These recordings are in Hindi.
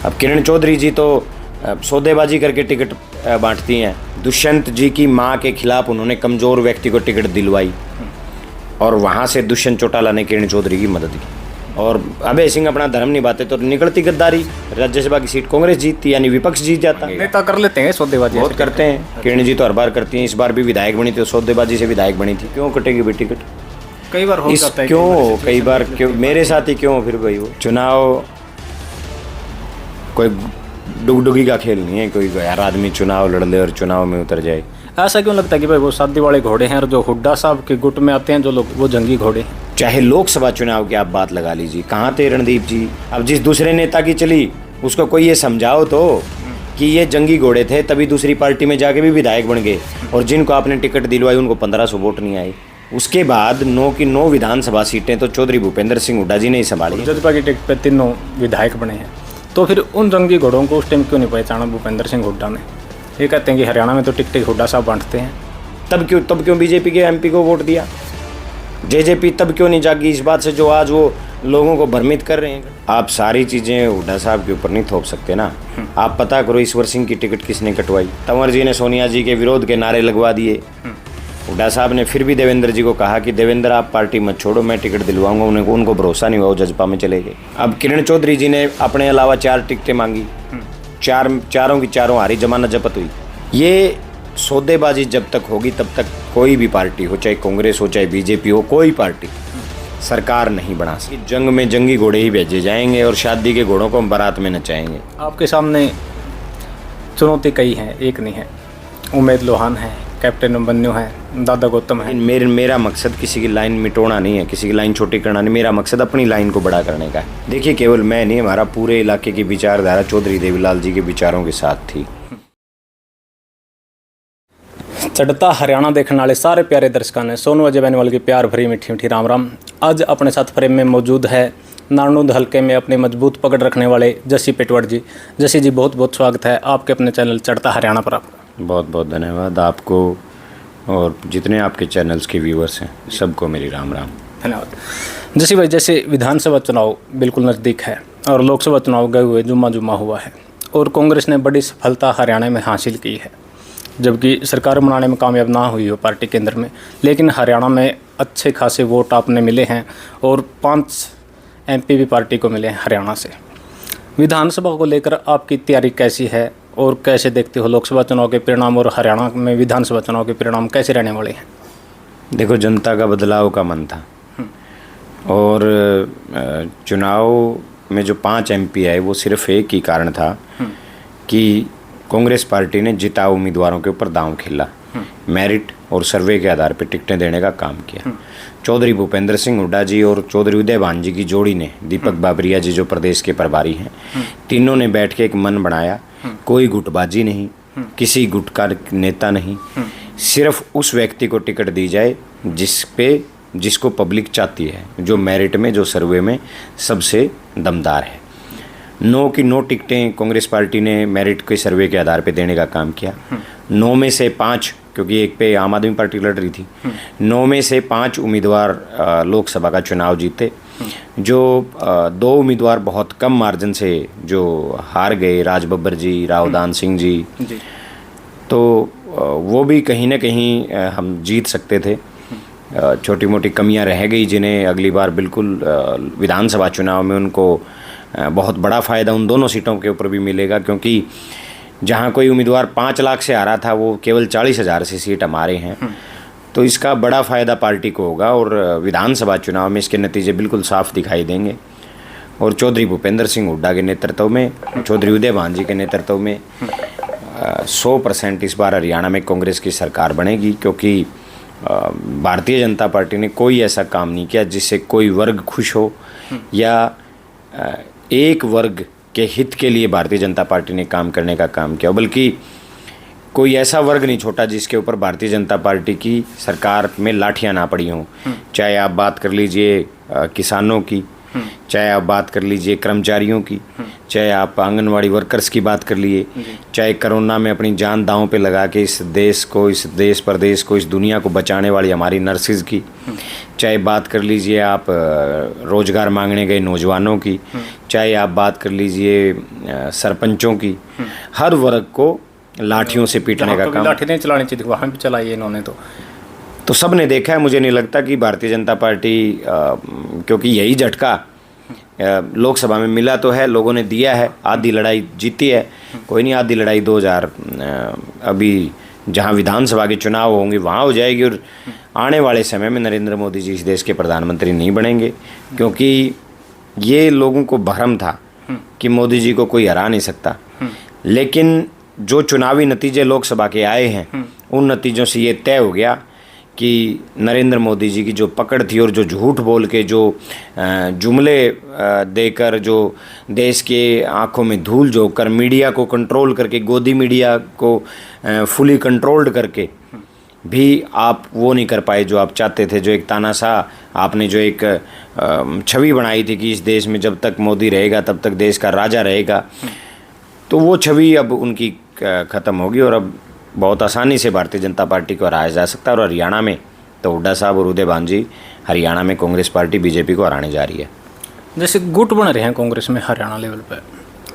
अब किरण चौधरी जी तो सौदेबाजी करके टिकट बांटती हैं। दुष्यंत जी की मां के खिलाफ उन्होंने कमज़ोर व्यक्ति को टिकट दिलवाई और वहाँ से दुष्यंत चौटाला ने किरण चौधरी की मदद की। और अभय सिंह अपना धर्म निभाते तो निकलती गद्दारी, राज्यसभा की सीट कांग्रेस जीतती, यानी विपक्ष जीत जाता। नेता कर लेते हैं सौदेबाजी, बहुत करते हैं। किरण जी तो हर बार करती हैं, इस बार भी विधायक बनी थी तो सौदेबाजी से विधायक बनी थी। क्यों कटेगी भी टिकट? कई बार हो जाता है। क्यों कई बार क्यों मेरे साथ ही क्यों? फिर भाई वो चुनाव कोई डुगडुगी का खेल नहीं है, कोई हर आदमी चुनाव लड़ ले और चुनाव में उतर जाए। ऐसा क्यों लगता है कि भाई वो शादी वाले घोड़े हैं और जो हुड्डा साहब के गुट में आते हैं जो लोग, वो जंगी घोड़े हैं? चाहे लोकसभा चुनाव की आप बात लगा लीजिए, कहाँ थे रणदीप जी? अब जिस दूसरे नेता की चली उसको कोई ये समझाओ तो कि ये जंगी घोड़े थे, तभी दूसरी पार्टी में जाके भी विधायक बन गए, और जिनको आपने टिकट दिलवाई उनको 1500 वोट नहीं आए। उसके बाद 9 की 9 विधानसभा सीटें तो चौधरी भूपेंद्र सिंह हुड्डा जी ने ही संभाली। जजपा की टिकट पर तीनों विधायक बने हैं, तो फिर उन जंगी घोड़ों को उस टाइम क्यों नहीं पहचाना भूपेंद्र सिंह हुड्डा ने? ये कहते हैं कि हरियाणा में तो टिकट हुड्डा साहब बांटते हैं। तब क्यों बीजेपी के एमपी को वोट दिया? जेजेपी तब क्यों नहीं जागी इस बात से जो आज वो लोगों को भ्रमित कर रहे हैं? आप सारी चीज़ें हुड्डा साहब के ऊपर नहीं थोप सकते ना। आप पता करो ईश्वर सिंह की टिकट किसने कटवाई। तंवर जी ने सोनिया जी के विरोध के नारे लगवा दिए। हुड्डा साहब ने फिर भी देवेंद्र जी को कहा कि देवेंद्र आप पार्टी मत छोड़ो, मैं टिकट दिलवाऊंगा। उनको भरोसा नहीं हुआ, वो जजपा में चले गए। अब किरण चौधरी जी ने अपने अलावा 4 टिकटें मांगी, चारों की चारों हारी, जमानत जब्त हुई। ये सौदेबाजी जब तक होगी तब तक कोई भी पार्टी हो, चाहे कांग्रेस हो चाहे बीजेपी हो, कोई पार्टी सरकार नहीं बना सकती। जंग में जंगी घोड़े ही भेजे जाएंगे और शादी के घोड़ों को हम बारात में नचाएंगे। आपके सामने चुनौती कई हैं, एक नहीं है। उमेद लोहान है, कैप्टन अभिमन्यु है, दादा गौतम है। मेरा मकसद किसी की लाइन मिटोना नहीं है, किसी की लाइन छोटी करना नहीं। मेरा मकसद अपनी लाइन को बड़ा करने का है। देखिए, केवल मैं नहीं, हमारा पूरे इलाके की विचारधारा चौधरी देवीलाल जी के विचारों के साथ थी। चढ़ता हरियाणा देखने वाले सारे प्यारे दर्शकों ने सोनू अजय बैनीवाल की प्यार भरी मीठी मीठी राम राम। आज अपने साथ फ्रेम में मौजूद है नारनौंद हल्के में अपनी मजबूत पकड़ रखने वाले जसी पेटवाड़ जी। जसी जी, बहुत बहुत स्वागत है आपके अपने चैनल चढ़ता हरियाणा पर। आपका बहुत बहुत धन्यवाद आपको और जितने आपके चैनल्स के व्यूअर्स हैं सबको मेरी राम राम। धन्यवाद। जसी भाई, जैसे विधानसभा चुनाव बिल्कुल नज़दीक है और लोकसभा चुनाव गए हुए जुम्मा हुआ है और कांग्रेस ने बड़ी सफलता हरियाणा में हासिल की है, जबकि सरकार बनाने में कामयाब ना हुई हो पार्टी केंद्र में, लेकिन हरियाणा में अच्छे खासे वोट आपने मिले हैं और 5 एमपी भी पार्टी को मिले हैं हरियाणा से। विधानसभा को लेकर आपकी तैयारी कैसी है और कैसे देखते हो लोकसभा चुनाव के परिणाम और हरियाणा में विधानसभा चुनाव के परिणाम कैसे रहने वाले हैं? देखो, जनता का बदलाव का मन था और चुनाव में जो 5 एमपी आए वो सिर्फ एक ही कारण था कि कांग्रेस पार्टी ने जिताऊ उम्मीदवारों के ऊपर दांव खेला, मेरिट और सर्वे के आधार पर टिकटें देने का काम किया। चौधरी भूपेंद्र सिंह हुड्डा जी और चौधरी उदयभान जी की जोड़ी ने, दीपक बाबरिया जी जो प्रदेश के प्रभारी हैं, तीनों ने बैठ के एक मन बनाया। कोई गुटबाजी नहीं, किसी गुट का नेता नहीं, सिर्फ उस व्यक्ति को टिकट दी जाए जिसको पब्लिक चाहती है, जो मेरिट में, जो सर्वे में सबसे दमदार है। 9 की 9 टिकटें कांग्रेस पार्टी ने मेरिट के सर्वे के आधार पर देने का काम किया। 9 में से 5, क्योंकि एक पे आम आदमी पार्टी लड़ रही थी, 9 में से 5 उम्मीदवार लोकसभा का चुनाव जीते। जो 2 उम्मीदवार बहुत कम मार्जिन से जो हार गए, राज बब्बर जी, रावदान सिंह जी, तो वो भी कहीं ना कहीं हम जीत सकते थे। छोटी मोटी कमियां रह गई जिन्हें अगली बार बिल्कुल विधानसभा चुनाव में उनको बहुत बड़ा फ़ायदा उन दोनों सीटों के ऊपर भी मिलेगा, क्योंकि जहां कोई उम्मीदवार 5 लाख से आ रहा था वो केवल 40,000 से सीट हमारे हैं। तो इसका बड़ा फ़ायदा पार्टी को होगा और विधानसभा चुनाव में इसके नतीजे बिल्कुल साफ दिखाई देंगे। और चौधरी भूपेंद्र सिंह हुड्डा के नेतृत्व में, चौधरी उदयभान जी के नेतृत्व में 100% इस बार हरियाणा में कांग्रेस की सरकार बनेगी, क्योंकि भारतीय जनता पार्टी ने कोई ऐसा काम नहीं किया जिससे कोई वर्ग खुश हो या एक वर्ग के हित के लिए भारतीय जनता पार्टी ने काम करने का काम किया, बल्कि कोई ऐसा वर्ग नहीं छोटा जिसके ऊपर भारतीय जनता पार्टी की सरकार में लाठियां ना पड़ी हों। चाहे आप बात कर लीजिए किसानों की, चाहे आप बात कर लीजिए कर्मचारियों की, चाहे आप आंगनवाड़ी वर्कर्स की बात कर लिए, चाहे कोरोना में अपनी जान दांव पे लगा के इस देश को, इस देश प्रदेश को, इस दुनिया को बचाने वाली हमारी नर्सिस की, चाहे बात कर लीजिए आप रोजगार मांगने गए नौजवानों की, चाहे आप बात कर लीजिए सरपंचों की, हर वर्ग को लाठियों से पीटने का काम, लाठी नहीं चलानी चाहिए वहाँ भी चलाई है इन्होंने। तो सब ने देखा है। मुझे नहीं लगता कि भारतीय जनता पार्टी क्योंकि यही झटका लोकसभा में मिला तो है, लोगों ने दिया है, आधी लड़ाई जीती है, कोई नहीं आधी लड़ाई 2000 अभी जहां विधानसभा के चुनाव होंगे वहां हो जाएगी। और आने वाले समय में नरेंद्र मोदी जी इस देश के प्रधानमंत्री नहीं बनेंगे, क्योंकि ये लोगों को भ्रम था कि मोदी जी को कोई हरा नहीं सकता। लेकिन जो चुनावी नतीजे लोकसभा के आए हैं उन नतीजों से ये तय हो गया कि नरेंद्र मोदी जी की जो पकड़ थी और जो झूठ बोल के जो जुमले देकर, जो देश के आंखों में धूल झोंककर मीडिया को कंट्रोल करके, गोदी मीडिया को फुली कंट्रोल्ड करके भी आप वो नहीं कर पाए जो आप चाहते थे। जो एक तानाशाह आपने जो एक छवि बनाई थी कि इस देश में जब तक मोदी रहेगा तब तक देश का राजा रहेगा, तो वो छवि अब उनकी ख़त्म होगी और अब बहुत आसानी से भारतीय जनता पार्टी को हराया जा सकता है। और हरियाणा में तो हुड्डा साहब और उदय भान जी हरियाणा में कांग्रेस पार्टी बीजेपी को हराने जा रही है। जैसे गुट बन रहे हैं कांग्रेस में हरियाणा लेवल पर,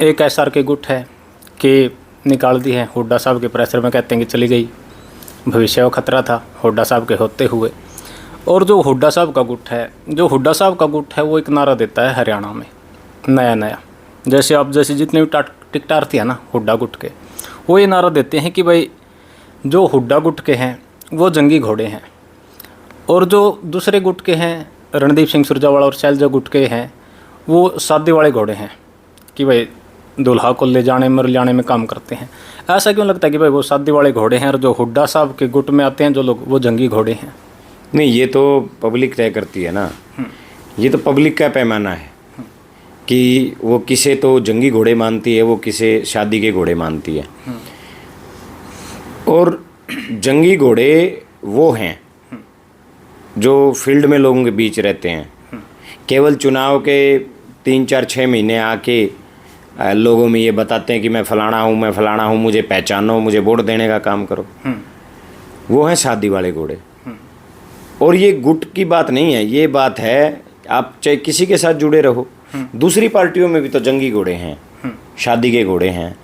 एक एसआर के गुट है कि निकाल दी है, हुड्डा साहब के प्रेशर में कहते हैं कि चली गई, भविष्य का खतरा था हुड्डा साहब के होते हुए। और जो हुड्डा साहब का गुट है, वो एक नारा देता है हरियाणा में नया, जैसे जितने भी टिकटार्थी है ना हुड्डा गुट के, वो ये नारा देते हैं कि भाई जो हुड्डा गुट के हैं वो जंगी घोड़े हैं, और जो दूसरे गुट के हैं रणदीप सिंह सुरजावाला और शैलजा गुट के हैं वो सादी वाले घोड़े हैं कि भाई दूल्हा को ले जाने में काम करते हैं। ऐसा क्यों लगता है कि भाई वो सादी वाले घोड़े हैं और जो हुड्डा साहब के गुट में आते हैं जो लोग वो जंगी घोड़े हैं? नहीं, ये तो पब्लिक तय करती है ना, ये तो पब्लिक का पैमाना है कि वो किसे तो जंगी घोड़े मानती है, वो किसे शादी के घोड़े मानती है। और जंगी घोड़े वो हैं जो फील्ड में लोगों के बीच रहते हैं, केवल चुनाव के 3-4-6 महीने आके लोगों में ये बताते हैं कि मैं फलाना हूँ, मुझे पहचानो, मुझे वोट देने का काम करो। वो हैं शादी वाले घोड़े। और ये गुट की बात नहीं है, ये बात है आप चाहे किसी के साथ जुड़े रहो, दूसरी पार्टियों में भी तो जंगी घोड़े हैं, शादी के घोड़े हैं।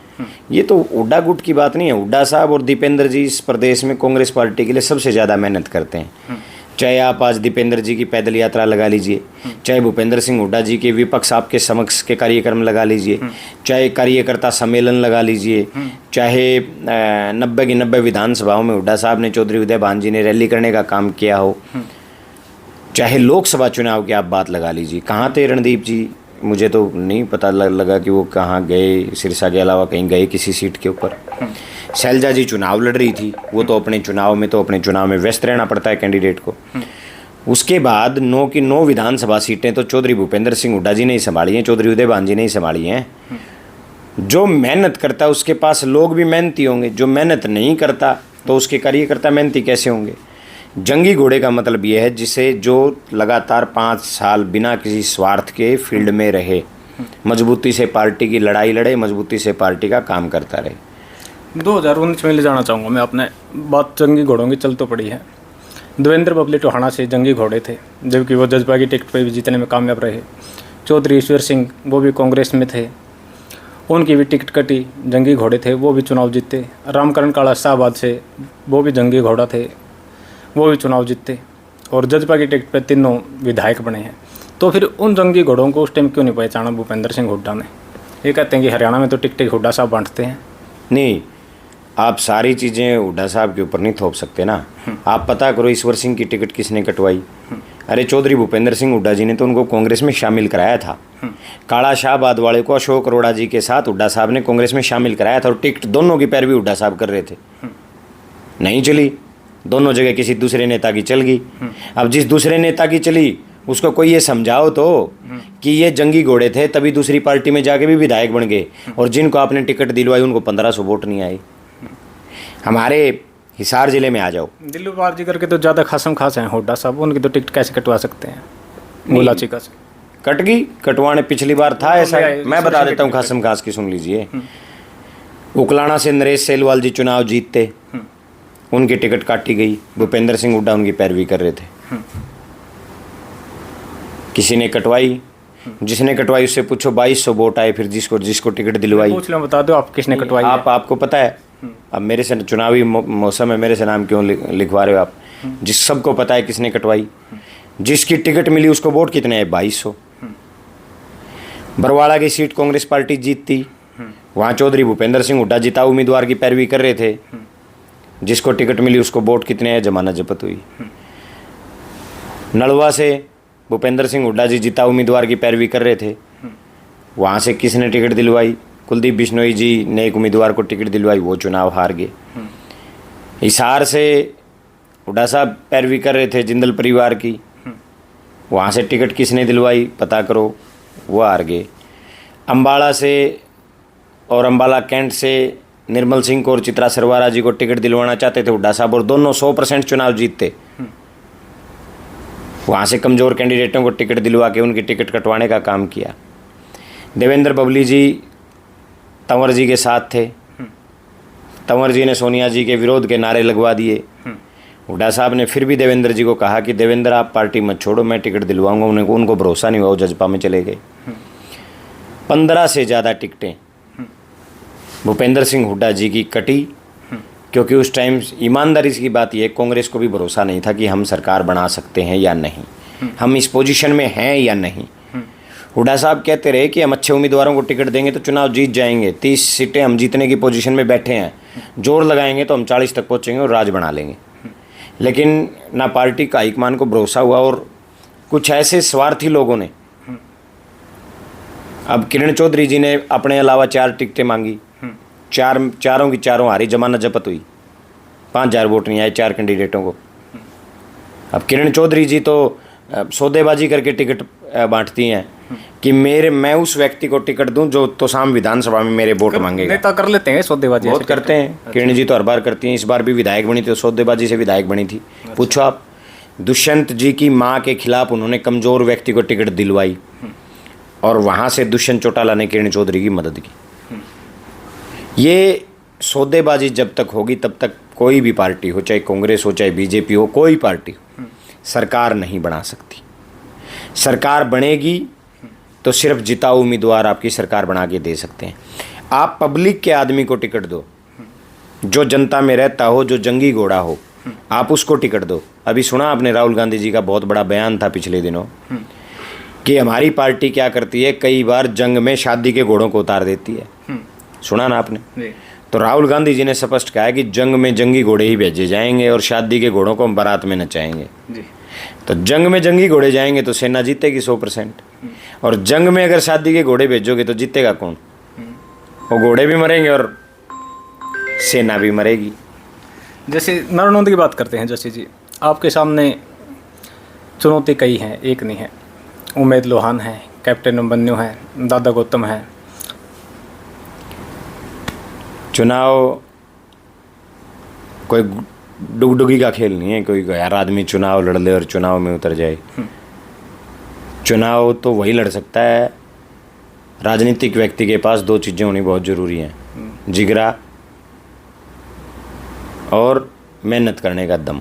ये तो हुड्डा गुट की बात नहीं है। हुड्डा साहब और दीपेंद्र जी इस प्रदेश में कांग्रेस पार्टी के लिए सबसे ज़्यादा मेहनत करते हैं। चाहे आप आज दीपेंद्र जी की पैदल यात्रा लगा लीजिए, चाहे भूपेंद्र सिंह हुड्डा जी के विपक्ष आपके समक्ष के कार्यक्रम लगा लीजिए, चाहे कार्यकर्ता सम्मेलन लगा लीजिए, चाहे 90 की 90 विधानसभाओं में हुड्डा साहब ने, चौधरी उदय भान जी ने रैली करने का काम किया हो, चाहे लोकसभा चुनाव की आप बात लगा लीजिए। कहाँ थे रणदीप जी? मुझे तो नहीं पता लगा कि वो कहाँ गए, सिरसा के अलावा कहीं गए किसी सीट के ऊपर। शैलजा जी चुनाव लड़ रही थी, वो तो अपने चुनाव में व्यस्त रहना पड़ता है कैंडिडेट को। उसके बाद 9 की 9 विधानसभा सीटें तो चौधरी भूपेंद्र सिंह हुड्डा जी ने ही संभाली हैं, चौधरी उदय भान जी ने ही संभाली हैं। जो मेहनत करता है उसके पास लोग भी मेहनती होंगे, जो मेहनत नहीं करता तो उसके कार्यकर्ता मेहनती कैसे होंगे? जंगी घोड़े का मतलब ये है जिसे जो लगातार 5 साल बिना किसी स्वार्थ के फील्ड में रहे, मजबूती से पार्टी की लड़ाई लड़े, मजबूती से पार्टी का काम करता रहे। 2019 में ले जाना चाहूँगा मैं अपने बात, जंगी घोड़ों की चल तो पड़ी है। देवेंद्र बबली टोहाना से जंगी घोड़े थे, जबकि वो जज्बा की टिकट पर भी जीतने में कामयाब रहे। चौधरी ईश्वर सिंह वो भी कांग्रेस में थे, उनकी भी टिकट कटी, जंगी घोड़े थे, वो भी चुनाव जीते। रामकरण काला शाहबाद से वो भी जंगी घोड़ा थे, वो भी चुनाव जीते। और जज्बा की टिकट पर तीनों विधायक बने हैं। तो फिर उन जंगी घोड़ों को उस टाइम क्यों नहीं पहचाना भूपेंद्र सिंह हुड्डा ने? ये कहते हैं कि हरियाणा में तो टिकट हुड्डा साहब बांटते हैं। नहीं, आप सारी चीज़ें हुड्डा साहब के ऊपर नहीं थोप सकते ना। आप पता करो ईश्वर सिंह की टिकट किसने कटवाई? अरे चौधरी भूपेंद्र सिंह हुड्डा जी ने तो उनको कांग्रेस में शामिल कराया था। काला शाहबाद वाले को अशोक अरोड़ा जी के साथ हुड्डा साहब ने कांग्रेस में शामिल कराया था और टिकट दोनों की पैरवी हुड्डा साहब कर रहे थे। नहीं चली, दोनों जगह किसी दूसरे नेता की चल गई। अब जिस दूसरे नेता की चली उसको कोई ये समझाओ तो कि ये जंगी घोड़े थे, तभी दूसरी पार्टी में जाके भी विधायक बन गए, और जिनको आपने टिकट दिलवाई उनको 1500 वोट नहीं आई। हमारे हिसार जिले में आ जाओ, दिल्ली पार जी करके तो ज़्यादा खासम खास हैं हुड्डा साहब, उनकी तो टिकट कैसे कटवा सकते हैं? गुलाची का से कट गई, कटवाने पिछली बार था ऐसा। मैं बता देता हूँ खासम खास की, सुन लीजिए। उकलाना से नरेश सेलवाल जी चुनाव जीतते, उनकी टिकट काटी गई, भूपेंद्र सिंह हुड्डा उनकी पैरवी कर रहे थे। किसी ने कटवाई, जिसने कटवाई उससे पूछो, 2200 वोट आए, फिर जिसको टिकट दिलवाई। पूछ लो, बता दो आप किसने कटवाई। आपको पता है, अब मेरे से चुनावी मौसम है, मेरे से नाम क्यों लिखवा रहे हो आप? जिस सबको पता है किसने कटवाई। जिसकी टिकट मिली उसको वोट कितने आए? 2200। बरवाड़ा की सीट कांग्रेस पार्टी जीतती, वहाँ चौधरी भूपेंद्र सिंह हुड्डा जिता उम्मीदवार की पैरवी कर रहे थे, जिसको टिकट मिली उसको वोट कितने आए? जमानत जब्त हुई। नलवा से भूपेंद्र सिंह हुड्डा जी जिता उम्मीदवार की पैरवी कर रहे थे, वहाँ से किसने टिकट दिलवाई? कुलदीप बिश्नोई जी ने एक उम्मीदवार को टिकट दिलवाई, वो चुनाव हार गए। हिसार से हुड्डा साहब पैरवी कर रहे थे जिंदल परिवार की, वहाँ से टिकट किसने दिलवाई? पता करो, वो हार गए। अम्बाला से और अम्बाला कैंट से निर्मल सिंह को और चित्रा सरवारा जी को टिकट दिलवाना चाहते थे हुड्डा साहब, और दोनों 100% चुनाव जीतते। वहाँ से कमज़ोर कैंडिडेटों को टिकट दिलवा के उनकी टिकट कटवाने का काम किया। देवेंद्र बबली जी तंवर जी के साथ थे, तंवर जी ने सोनिया जी के विरोध के नारे लगवा दिए। हुड्डा साहब ने फिर भी देवेंद्र जी को कहा कि देवेंद्र आप पार्टी मत छोड़ो, मैं टिकट दिलवाऊंगा। उनको भरोसा नहीं हुआ, वो जजपा में चले गए। 15 से ज़्यादा टिकटें भूपेंद्र सिंह हुड्डा जी की कटी, क्योंकि उस टाइम ईमानदारी की बात यह, कांग्रेस को भी भरोसा नहीं था कि हम सरकार बना सकते हैं या नहीं, हम इस पोजीशन में हैं या नहीं। हुड्डा साहब कहते रहे कि हम अच्छे उम्मीदवारों को टिकट देंगे तो चुनाव जीत जाएंगे, 30 सीटें हम जीतने की पोजीशन में बैठे हैं, जोर लगाएंगे तो हम 40 तक पहुँचेंगे और राज बना लेंगे। लेकिन ना पार्टी का हाईकमान को भरोसा हुआ, और कुछ ऐसे स्वार्थी लोगों ने, अब किरण चौधरी जी ने अपने अलावा 4 टिकटें मांगी, चारों की चारों हारी, जमानत जब्त हुई, 5000 वोट नहीं आए 4 कैंडिडेटों को। अब किरण चौधरी जी तो सौदेबाजी करके टिकट बांटती हैं कि मैं उस व्यक्ति को टिकट दूं जो तोसाम विधानसभा में मेरे वोट मांगेगा। नेता कर लेते हैं सौदेबाजी, बहुत करते हैं। किरण जी तो हर बार करती हैं, इस बार भी विधायक बनी थी तो सौदेबाजी से विधायक बनी थी। पूछो आप, दुष्यंत जी की माँ के खिलाफ उन्होंने कमज़ोर व्यक्ति को टिकट दिलवाई, और वहाँ से दुष्यंत चौटाला ने किरण चौधरी की मदद की। ये सौदेबाजी जब तक होगी तब तक कोई भी पार्टी हो, चाहे कांग्रेस हो चाहे बीजेपी हो, कोई पार्टी हो, सरकार नहीं बना सकती। सरकार बनेगी तो सिर्फ जिताऊ उम्मीदवार आपकी सरकार बना के दे सकते हैं। आप पब्लिक के आदमी को टिकट दो, जो जनता में रहता हो, जो जंगी घोड़ा हो, आप उसको टिकट दो। अभी सुना आपने राहुल गांधी जी का बहुत बड़ा बयान था पिछले दिनों कि हमारी पार्टी क्या करती है, कई बार जंग में शादी के घोड़ों को उतार देती है। सुना ना आपने? तो राहुल गांधी जी ने स्पष्ट कहा है कि जंग में जंगी घोड़े ही भेजे जाएंगे और शादी के घोड़ों को हम बारात में नचाएंगे। तो जंग में जंगी घोड़े जाएंगे तो सेना जीतेगी 100%, और जंग में अगर शादी के घोड़े भेजोगे तो जीतेगा कौन? वो घोड़े भी मरेंगे और सेना भी मरेगी। जैसे नरेंद्र की बात करते हैं जैसे जी, आपके सामने चुनौती कई हैं, एक नहीं है। उमेद लोहान है, कैप्टन अभिमन्यु है, दादा गौतम है। चुनाव कोई डुगडुगी का खेल नहीं है, कोई गैर आदमी चुनाव लड़ ले और चुनाव में उतर जाए। चुनाव तो वही लड़ सकता है, राजनीतिक व्यक्ति के पास 2 चीज़ें होनी बहुत ज़रूरी हैं, जिगरा और मेहनत करने का दम।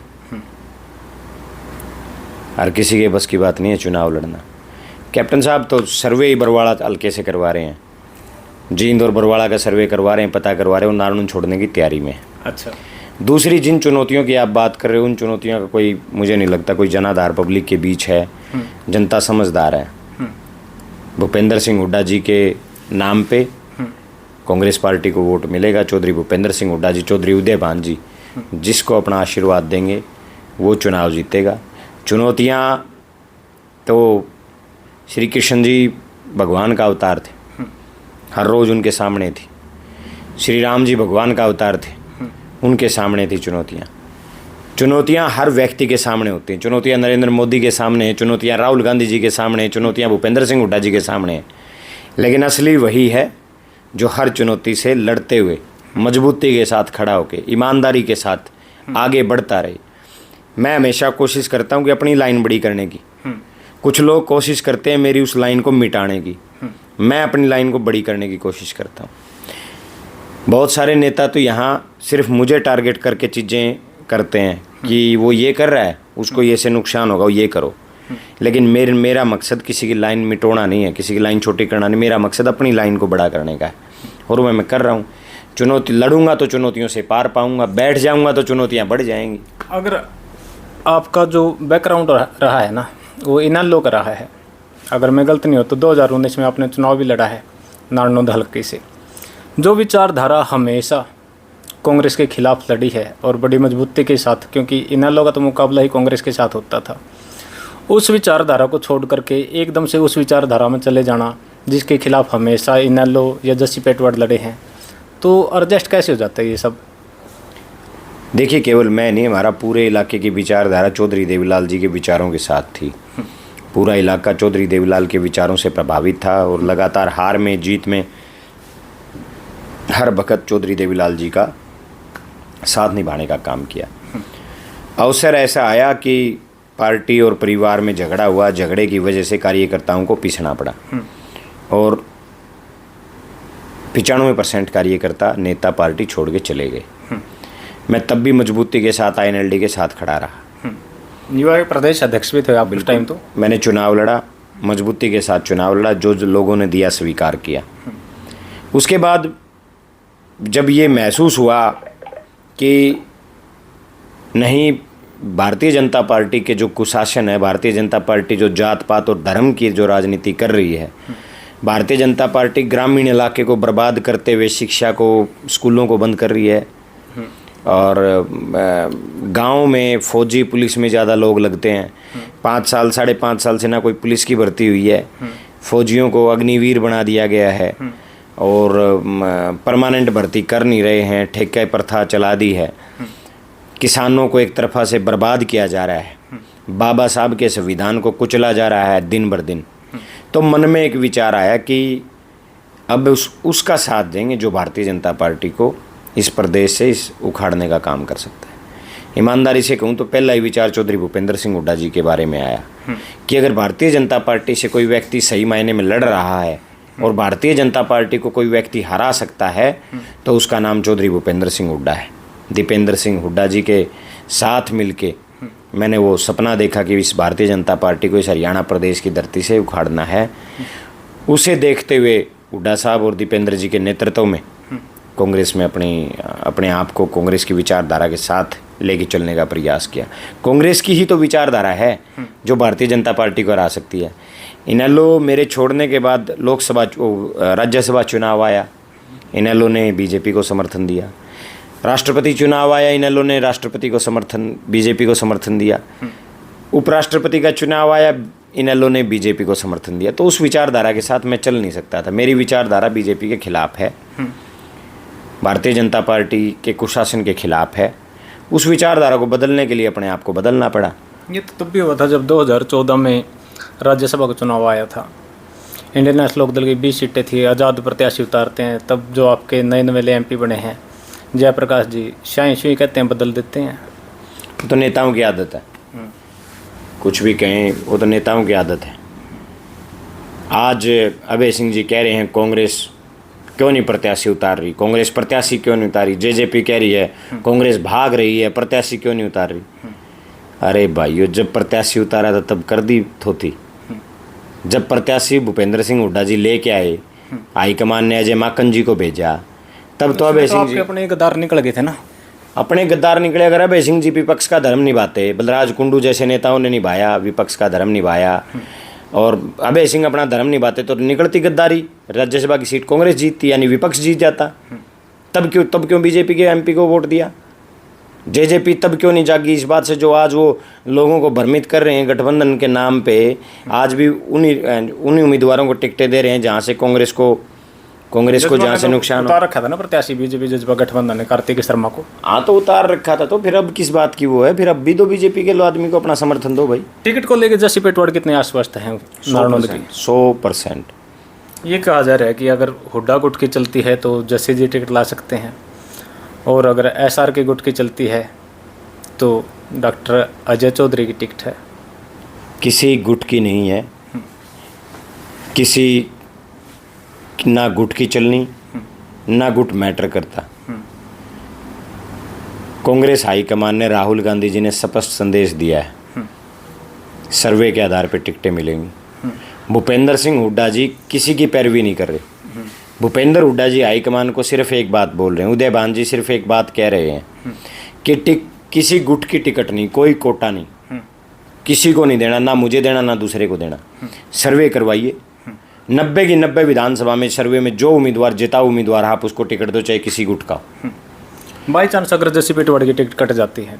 हर किसी के बस की बात नहीं है चुनाव लड़ना। कैप्टन साहब तो सर्वे ही बरवाड़ा हल्के से करवा रहे हैं, जींद और बरवाड़ा का सर्वे करवा रहे हैं, पता करवा रहे हैं, और नारनून छोड़ने की तैयारी में। अच्छा। दूसरी जिन चुनौतियों की आप बात कर रहे हो, उन चुनौतियों का कोई, मुझे नहीं लगता कोई जनाधार पब्लिक के बीच है। जनता समझदार है। भूपेंद्र सिंह हुड्डा जी के नाम पे कांग्रेस पार्टी को वोट मिलेगा। चौधरी भूपेंद्र सिंह हुड्डा जी, चौधरी उदयभान जी, जिसको अपना आशीर्वाद देंगे वो चुनाव जीतेगा। चुनौतियाँ तो श्री कृष्ण जी भगवान का अवतार थे, हर रोज़ उनके सामने थी। श्री राम जी भगवान का अवतार थे, उनके सामने थी चुनौतियाँ। चुनौतियाँ हर व्यक्ति के सामने होती हैं। चुनौतियाँ नरेंद्र मोदी के सामने हैं, चुनौतियाँ राहुल गांधी जी के सामने हैं, चुनौतियाँ भूपेंद्र सिंह हुड्डा जी के सामने हैं। लेकिन असली वही है जो हर चुनौती से लड़ते हुए मजबूती के साथ खड़ा होकर ईमानदारी के साथ आगे बढ़ता रहे। मैं हमेशा कोशिश करता हूँ कि अपनी लाइन बड़ी करने की। कुछ लोग कोशिश करते हैं मेरी उस लाइन को मिटाने की, मैं अपनी लाइन को बड़ी करने की कोशिश करता हूँ। बहुत सारे नेता तो यहाँ सिर्फ मुझे टारगेट करके चीज़ें करते हैं कि वो ये कर रहा है, उसको ये से नुकसान होगा, वो ये करो। लेकिन मेरा मकसद किसी की लाइन मिटोना नहीं है, किसी की लाइन छोटी करना नहीं। मेरा मकसद अपनी लाइन को बड़ा करने का है, और वो मैं कर रहा हूँ। चुनौती लड़ूंगा तो चुनौतियों से पार पाऊंगा, बैठ जाऊंगा तो चुनौतियाँ बढ़ जाएंगी। अगर आपका जो बैकग्राउंड रहा है ना, वो इनेलो का रहा है, अगर मैं गलत नहीं हो तो 2019 में आपने चुनाव भी लड़ा है नारनौंद हल्के से। जो विचारधारा हमेशा कांग्रेस के खिलाफ लड़ी है और बड़ी मजबूती के साथ, क्योंकि इनेलो का तो मुकाबला ही कांग्रेस के साथ होता था, उस विचारधारा को छोड़ करके एकदम से उस विचारधारा में चले जाना जिसके खिलाफ हमेशा इनेलो या जस्सी पेटवाड लड़े हैं, तो एडजस्ट कैसे हो जाता है ये सब? देखिए, केवल मैं नहीं, हमारा पूरे इलाके की विचारधारा चौधरी देवीलाल जी के विचारों के साथ थी। पूरा इलाका चौधरी देवीलाल के विचारों से प्रभावित था और लगातार हार में जीत में हर वक्त चौधरी देवीलाल जी का साथ निभाने का काम किया। अवसर ऐसा आया कि पार्टी और परिवार में झगड़ा हुआ, झगड़े की वजह से कार्यकर्ताओं को पीछना पड़ा और 95% कार्यकर्ता नेता पार्टी छोड़ के चले गए। मैं तब भी मजबूती के साथ INLD के साथ खड़ा रहा। युवा के प्रदेश अध्यक्ष भी थे आप उस टाइम? तो मैंने चुनाव लड़ा, मजबूती के साथ चुनाव लड़ा, जो लोगों ने दिया स्वीकार किया। उसके बाद जब ये महसूस हुआ कि नहीं, भारतीय जनता पार्टी के जो कुशासन है, भारतीय जनता पार्टी जो जात पात और धर्म की जो राजनीति कर रही है, भारतीय जनता पार्टी ग्रामीण इलाके को बर्बाद करते हुए शिक्षा को, स्कूलों को बंद कर रही है और गांव में फौजी पुलिस में ज़्यादा लोग लगते हैं। 5 साल 5.5 साल से ना कोई पुलिस की भर्ती हुई है, फौजियों को अग्निवीर बना दिया गया है और परमानेंट भर्ती कर नहीं रहे हैं, ठेके प्रथा चला दी है, किसानों को एक तरफा से बर्बाद किया जा रहा है, बाबा साहब के संविधान को कुचला जा रहा है दिन बर दिन। तो मन में एक विचार आया कि अब उसका साथ देंगे जो भारतीय जनता पार्टी को इस प्रदेश से इस उखाड़ने का काम कर सकता है। ईमानदारी से कहूँ तो पहला ही विचार चौधरी भूपेंद्र सिंह हुड्डा जी के बारे में आया कि अगर भारतीय जनता पार्टी से कोई व्यक्ति सही मायने में लड़ रहा है और भारतीय जनता पार्टी को कोई व्यक्ति हरा सकता है तो उसका नाम चौधरी भूपेंद्र सिंह हुड्डा है। दीपेंद्र सिंह हुड्डा जी के साथ मिलके मैंने वो सपना देखा कि इस भारतीय जनता पार्टी को इस हरियाणा प्रदेश की धरती से उखाड़ना है। उसे देखते हुए हुड्डा साहब और दीपेंद्र जी के नेतृत्व में कांग्रेस में अपने आप को कांग्रेस की विचारधारा के साथ लेके चलने का प्रयास किया। कांग्रेस की ही तो विचारधारा है जो भारतीय जनता पार्टी को हरा सकती है। इनेलो मेरे छोड़ने के बाद राज्यसभा चुनाव आया, इनेलो ने बीजेपी को समर्थन दिया। राष्ट्रपति चुनाव आया, इनेलो ने बीजेपी को समर्थन दिया। उपराष्ट्रपति का चुनाव आया, इनेलो ने बीजेपी को समर्थन दिया। तो उस विचारधारा के साथ मैं चल नहीं सकता था। मेरी विचारधारा बीजेपी के खिलाफ है, भारतीय जनता पार्टी के कुशासन के खिलाफ है। उस विचारधारा को बदलने के लिए अपने आप को बदलना पड़ा। ये तो तब भी हुआ था जब 2014 में राज्यसभा का चुनाव आया था। इंडियन नेशनल लोकदल की 20 सीटें थी, आज़ाद प्रत्याशी उतारते हैं, तब जो आपके नए नवेले MP बने हैं जयप्रकाश जी, शाई शुई कहते हैं, बदल देते हैं। तो नेताओं की आदत है, कुछ भी कहें, वो तो नेताओं की आदत है। आज अभय सिंह जी कह रहे हैं कांग्रेस क्यों नहीं प्रत्याशी उतार रही, कांग्रेस प्रत्याशी क्यों नहीं उतारी। JJP कह रही है कांग्रेस भाग रही है, प्रत्याशी क्यों नहीं उतार रही। अरे भाइयों, जब प्रत्याशी उतारा था तब कर दी थोती। जब प्रत्याशी भूपेंद्र सिंह हुड्डा जी लेके आए, हाईकमान ने अजय माकन जी को भेजा, तब तो अभय सिंह जी अपने गद्दार निकल गए थे ना। अपने गद्दार निकले। अगर अभय सिंह जी विपक्ष का धर्म निभाते, बलराज कुंडू जैसे नेताओं ने निभाया, विपक्ष का धर्म निभाया, और अभय सिंह अपना धर्म निभाते तो निकलती गद्दारी, राज्यसभा की सीट कांग्रेस जीतती, यानी विपक्ष जीत जाता। तब क्यों BJP के MP को वोट दिया। JJP तब क्यों नहीं जागी इस बात से, जो आज वो लोगों को भ्रमित कर रहे हैं गठबंधन के नाम पे। आज भी उन्हीं उम्मीदवारों को टिकटें दे रहे हैं जहाँ से कांग्रेस को जहाँ से नुकसान उतार रखा था ना प्रत्याशी BJP जज्बा गठबंधन ने, कार्तिक शर्मा को। हाँ, तो उतार रखा था, तो फिर अब किस बात की वो है। फिर अब भी दो BJP के आदमी को अपना समर्थन दो भाई। टिकट को लेकर जस्सी पेटवाड़ कितने आश्वस्त हैं नारनौंद की? 100%। ये कहा जा रहा है कि अगर हुड्डा गुट की चलती है तो जस्सी जी टिकट ला सकते हैं, और अगर SR की गुट की चलती है तो डॉक्टर अजय चौधरी की टिकट है। किसी गुट की नहीं है, किसी ना गुट की चलनी, ना गुट मैटर करता। कांग्रेस हाईकमान ने, राहुल गांधी जी ने स्पष्ट संदेश दिया है, सर्वे के आधार पर टिकटें मिलेंगी। भूपेंद्र सिंह हुड्डा जी किसी की पैरवी नहीं कर रहे। भूपेंद्र हुड्डा जी हाईकमान को सिर्फ एक बात बोल रहे हैं, उदय भान जी सिर्फ एक बात कह रहे हैं कि किसी गुट की टिकट नहीं, कोई कोटा नहीं, किसी को नहीं देना, ना मुझे देना ना दूसरे को देना। सर्वे करवाइए, 90 की 90 विधानसभा में सर्वे में जो उम्मीदवार जिता उम्मीदवार आप उसको टिकट दो, चाहे किसी गुट का। बाई चांस अगर जसी पेटवाड़ की टिकट कट जाती है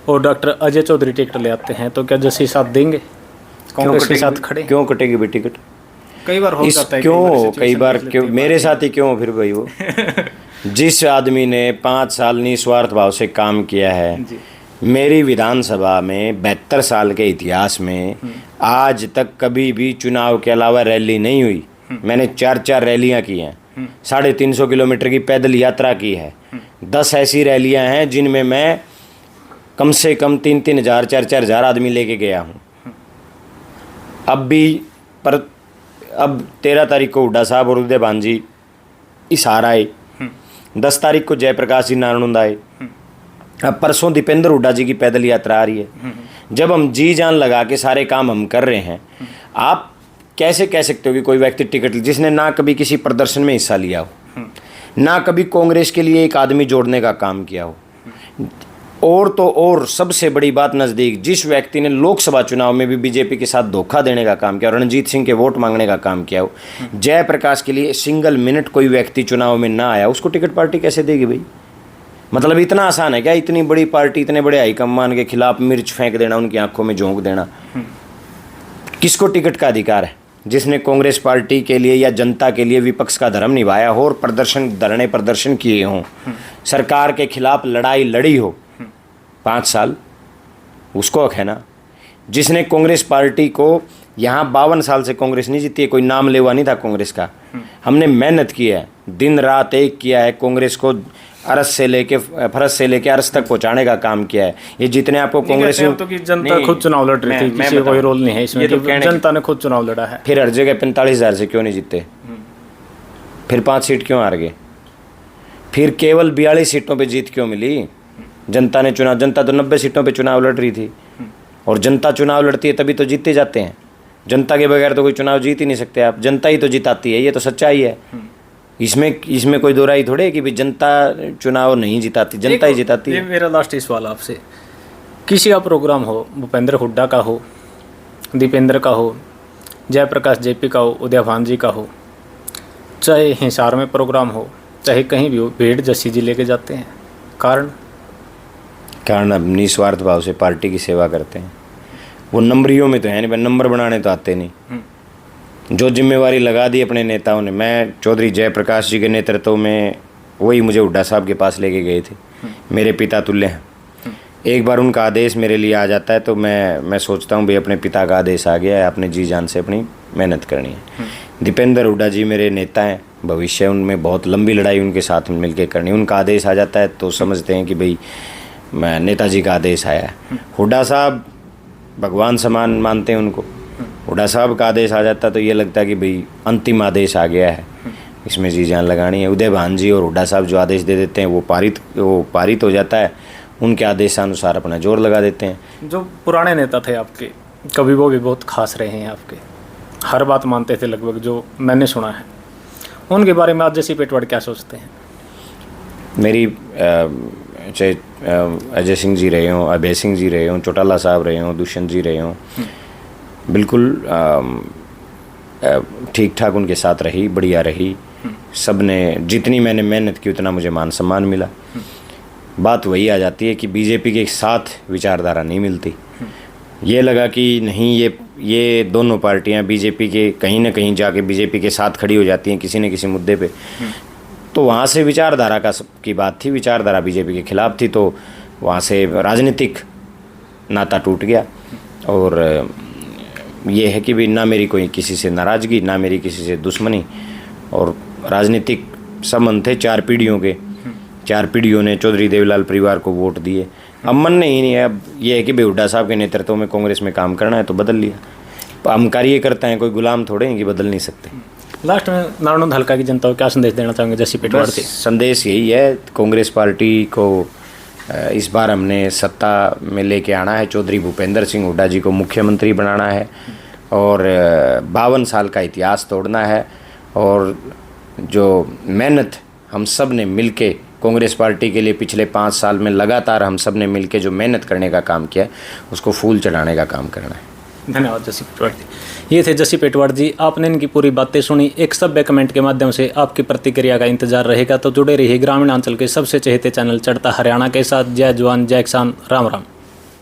और डॉक्टर अजय चौधरी टिकट ले आते हैं तो क्या जसी साथ देंगे, कांग्रेस के साथ खड़े? क्यों कटेगी भाई टिकट? कई बार हो जाता है, क्यों कई बार क्यों मेरे साथ ही क्यों फिर भाई? वो जिस आदमी ने 5 साल निस्वार्थ भाव से काम किया है, मेरी विधानसभा में 72 साल के इतिहास में आज तक कभी भी चुनाव के अलावा रैली नहीं हुई। मैंने 4 रैलियां की हैं, 350 किलोमीटर की पैदल यात्रा की है, 10 ऐसी रैलियां हैं जिनमें मैं कम से कम 3-3 हज़ार 4-4 हज़ार आदमी लेके गया हूँ। अब भी पर अब 13 तारीख को हुड्डा साहब और उदय भान जी हिसार आए, 10 तारीख को जयप्रकाश जी नारायण आए, अब परसों दीपेंद्र हुड्डा जी की पैदल यात्रा आ रही है। जब हम जी जान लगा के सारे काम हम कर रहे हैं, आप कैसे कह सकते हो कि कोई व्यक्ति टिकट जिसने ना कभी किसी प्रदर्शन में हिस्सा लिया हो, ना कभी कांग्रेस के लिए एक आदमी जोड़ने का काम किया हो, और तो और सबसे बड़ी बात नज़दीक जिस व्यक्ति ने लोकसभा चुनाव में भी बीजेपी के साथ धोखा देने का काम किया, रणजीत सिंह के वोट मांगने का काम किया हो, जयप्रकाश के लिए सिंगल मिनट कोई व्यक्ति चुनाव में ना आया, उसको टिकट पार्टी कैसे देगी भाई? मतलब इतना आसान है क्या? इतनी बड़ी पार्टी, इतने बड़े हाईकमान के खिलाफ मिर्च फेंक देना, उनकी आंखों में झोंक देना? किसको टिकट का अधिकार है? जिसने कांग्रेस पार्टी के लिए या जनता के लिए विपक्ष का धर्म निभाया हो और धरने प्रदर्शन किए हों, सरकार के खिलाफ लड़ाई लड़ी हो 5 साल, उसको हक है ना। जिसने कांग्रेस पार्टी को, यहाँ 52 साल से कांग्रेस नहीं जीती है, कोई नाम लेवा नहीं था कांग्रेस का, हमने मेहनत की है, दिन रात एक किया है, कांग्रेस को फरस से लेके अरस तक पहुंचाने का काम किया है। ये जितने आपको कांग्रेस तो कि जनता खुद चुनाव लड़ रही थी, किसी का कोई रोल नहीं है इसमें, तो जनता ने खुद चुनाव लड़ा है। फिर हर जगह 45,000 से क्यों नहीं जीते? फिर 5 सीट क्यों हार गए? फिर केवल 42 सीटों पे जीत क्यों मिली? जनता ने चुनाव, जनता तो 90 सीटों पे चुनाव लड़ रही थी, और जनता चुनाव लड़ती है तभी तो जीतते जाते हैं। जनता के बगैर तो कोई चुनाव जीत ही नहीं सकते आप, जनता ही तो जिताती है, ये तो सच्चाई है। इसमें कोई दोहराई थोड़ी है कि भाई जनता चुनाव नहीं जिताती, जनता ही जिताती है। मेरा लास्ट सवाल आपसे, किसी का प्रोग्राम हो, भूपेंद्र हुड्डा का हो, दीपेंद्र का हो, जयप्रकाश जेपी का हो, उदय भान जी का हो, चाहे हिसार में प्रोग्राम हो, चाहे कहीं भी हो, भीड़ जस्सी जी लेके जाते हैं। कारण अब निस्वार्थ भाव से पार्टी की सेवा करते हैं। वो नंबरियों में तो है नहीं, नंबर बनाने तो आते नहीं। जो जिम्मेवारी लगा दी अपने नेताओं ने, मैं चौधरी जयप्रकाश जी के नेतृत्व में, वही मुझे हुड्डा साहब के पास लेके गए थे, मेरे पिता तुल्य हैं। एक बार उनका आदेश मेरे लिए आ जाता है तो मैं सोचता हूँ भाई अपने पिता का आदेश आ गया है, अपने जी जान से अपनी मेहनत करनी है। दीपेंद्र हुड्डा जी मेरे नेता हैं, भविष्य उनमें बहुत लंबी लड़ाई उनके साथ मिलकर करनी। उनका आदेश आ जाता है तो समझते हैं कि भाई नेताजी का आदेश आया है। हुड्डा साहब भगवान समान मानते हैं उनको। हुड्डा साहब का आदेश आ जाता तो ये लगता है कि भाई अंतिम आदेश आ गया है, इसमें जी जान लगानी है। उदय भान जी और हुड्डा साहब जो आदेश दे देते हैं वो पारित हो जाता है, उनके आदेशानुसार अपना जोर लगा देते हैं। जो पुराने नेता थे आपके, कभी वो भी बहुत खास रहे हैं आपके, हर बात मानते थे लगभग, जो मैंने सुना है, उनके बारे में आज जैसी पेटवाड़ क्या सोचते हैं? मेरी चाहे अजय सिंह जी रहे हों, अभय सिंह जी रहे हों, चौटाला साहब रहे हों, दुष्यंत जी रहे हों, बिल्कुल ठीक ठाक उनके साथ रही, बढ़िया रही। सब ने, जितनी मैंने मेहनत की उतना मुझे मान सम्मान मिला। बात वही आ जाती है कि बीजेपी के साथ विचारधारा नहीं मिलती। ये लगा कि नहीं, ये दोनों पार्टियां बीजेपी के कहीं ना कहीं जाके बीजेपी के साथ खड़ी हो जाती हैं किसी न किसी मुद्दे पे, तो वहाँ से विचारधारा की बात थी, विचारधारा बीजेपी के खिलाफ थी, तो वहाँ से राजनीतिक नाता टूट गया। और ये है कि भी ना मेरी कोई किसी से नाराज़गी, ना मेरी किसी से दुश्मनी, और राजनीतिक संबंध थे 4 पीढ़ियों के। 4 पीढ़ियों ने चौधरी देवीलाल परिवार को वोट दिए। अब मन नहीं है, अब ये है कि भाई हुड्डा साहब के नेतृत्व में कांग्रेस में काम करना है तो बदल लिया। हम कार्यकर्ता हैं, कोई गुलाम थोड़े हैं कि बदल नहीं सकते। लास्ट में नारायण हल्का की जनता को क्या संदेश देना चाहोगे जैसी पेटवाड़ बस थी? संदेश यही है, कांग्रेस पार्टी को इस बार हमने सत्ता में लेके आना है। चौधरी भूपेंद्र सिंह हुड्डा जी को मुख्यमंत्री बनाना है और 52 साल का इतिहास तोड़ना है। और जो मेहनत हम सब ने मिलके कांग्रेस पार्टी के लिए पिछले 5 साल में लगातार हम सब ने मिलके जो मेहनत करने का काम किया है, उसको फूल चढ़ाने का काम करना है। धन्यवाद जसी पेटवाड़ जी। ये थे जसी पेटवाड़ जी। आपने इनकी पूरी बातें सुनी। एक सभ्य कमेंट के माध्यम से आपकी प्रतिक्रिया का इंतजार रहेगा, तो जुड़े रहिए ग्रामीण अंचल के सबसे चहेते चैनल चढ़ता हरियाणा के साथ। जय जवान जय किसान, राम राम।